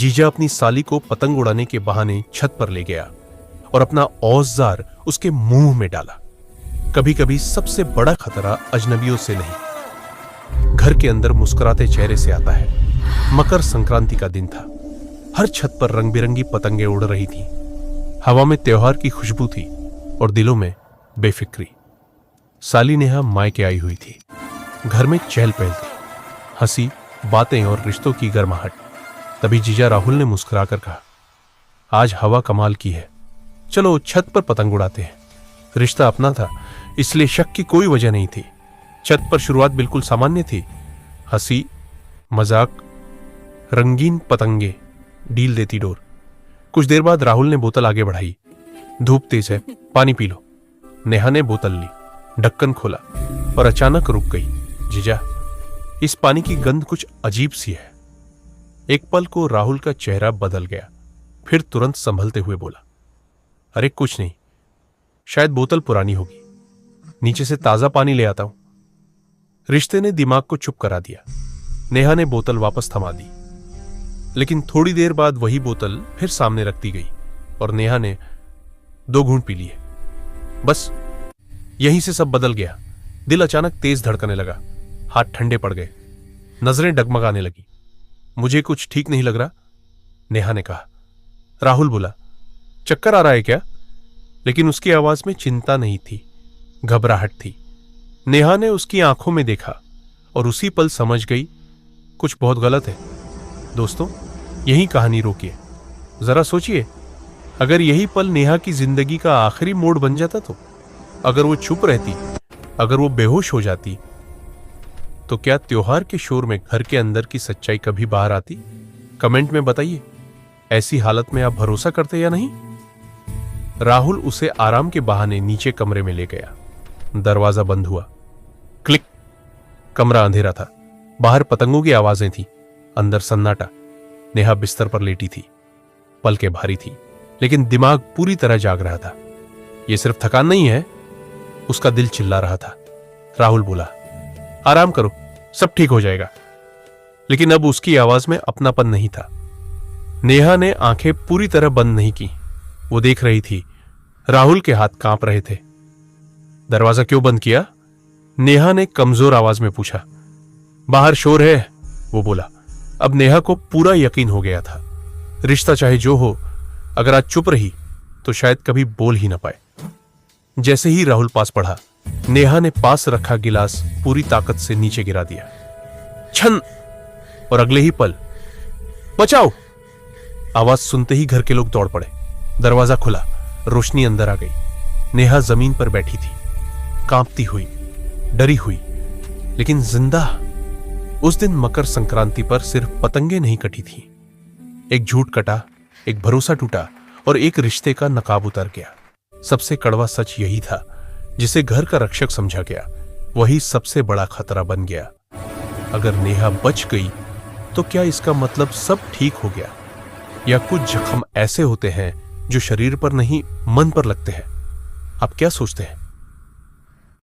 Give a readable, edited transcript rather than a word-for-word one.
जीजा अपनी साली को पतंग उड़ाने के बहाने छत पर ले गया और अपना औजार उसके मुंह में डाला। कभी कभी सबसे बड़ा खतरा अजनबियों से नहीं, घर के अंदर मुस्कुराते चेहरे से आता है। मकर संक्रांति का दिन था। हर छत पर रंग बिरंगी पतंगे उड़ रही थी। हवा में त्योहार की खुशबू थी और दिलों में बेफिक्री। साली नेहा मायके आई हुई थी। घर में चहल पहल थी, हंसी, बातें और रिश्तों की गर्माहट। तभी जीजा राहुल ने मुस्कुराकर कहा, आज हवा कमाल की है, चलो छत पर पतंग उड़ाते हैं। रिश्ता अपना था, इसलिए शक की कोई वजह नहीं थी। छत पर शुरुआत बिल्कुल सामान्य थी। हंसी, मजाक, रंगीन पतंगे, डील देती डोर। कुछ देर बाद राहुल ने बोतल आगे बढ़ाई। धूप तेज है, पानी पी लो। नेहा ने बोतल ली, ढक्कन खोला और अचानक रुक गई। जीजा, इस पानी की गंध कुछ अजीब सी है। एक पल को राहुल का चेहरा बदल गया, फिर तुरंत संभलते हुए बोला, अरे कुछ नहीं, शायद बोतल पुरानी होगी, नीचे से ताजा पानी ले आता हूं। रिश्ते ने दिमाग को चुप करा दिया। नेहा ने बोतल वापस थमा दी, लेकिन थोड़ी देर बाद वही बोतल फिर सामने रख दी गई और नेहा ने 2 घूंट पी लिए। बस यहीं से सब बदल गया। दिल अचानक तेज धड़कने लगा, हाथ ठंडे पड़ गए, नजरें डगमगाने लगी। मुझे कुछ ठीक नहीं लग रहा, नेहा ने कहा। राहुल बोला, चक्कर आ रहा है क्या? लेकिन उसकी आवाज में चिंता नहीं थी, घबराहट थी। नेहा ने उसकी आंखों में देखा और उसी पल समझ गई कुछ बहुत गलत है। दोस्तों, यही कहानी रोकिए। जरा सोचिए, अगर यही पल नेहा की जिंदगी का आखिरी मोड़ बन जाता तो? अगर वो चुप रहती, अगर वो बेहोश हो जाती, तो क्या त्योहार के शोर में घर के अंदर की सच्चाई कभी बाहर आती? कमेंट में बताइए, ऐसी हालत में आप भरोसा करते या नहीं? राहुल उसे आराम के बहाने नीचे कमरे में ले गया। दरवाजा बंद हुआ। क्लिक। कमरा अंधेरा था। बाहर पतंगों की आवाजें थी, अंदर सन्नाटा। नेहा बिस्तर पर लेटी थी, पलकें भारी थी, लेकिन दिमाग पूरी तरह जाग रहा था। यह सिर्फ थकान नहीं है, उसका दिल चिल्ला रहा था। राहुल बोला, आराम करो, सब ठीक हो जाएगा। लेकिन अब उसकी आवाज में अपनापन नहीं था। नेहा ने आंखें पूरी तरह बंद नहीं की। वो देख रही थी, राहुल के हाथ कांप रहे थे। दरवाजा क्यों बंद किया? नेहा ने कमजोर आवाज में पूछा। बाहर शोर है, वो बोला। अब नेहा को पूरा यकीन हो गया था, रिश्ता चाहे जो हो, अगर आज चुप रही तो शायद कभी बोल ही ना पाए। जैसे ही राहुल पास बढ़ा, नेहा ने पास रखा गिलास पूरी ताकत से नीचे गिरा दिया। छन! और अगले ही पल, बचाओ! आवाज सुनते ही घर के लोग दौड़ पड़े। दरवाजा खुला, रोशनी अंदर आ गई। नेहा जमीन पर बैठी थी, कांपती हुई, डरी हुई, लेकिन जिंदा। उस दिन मकर संक्रांति पर सिर्फ पतंगे नहीं कटी थी, एक झूठ कटा, एक भरोसा टूटा और एक रिश्ते का नकाब उतर गया। सबसे कड़वा सच यही था, जिसे घर का रक्षक समझा गया, वही सबसे बड़ा खतरा बन गया। अगर नेहा बच गई तो क्या इसका मतलब सब ठीक हो गया? या कुछ जख्म ऐसे होते हैं जो शरीर पर नहीं, मन पर लगते हैं? आप क्या सोचते हैं?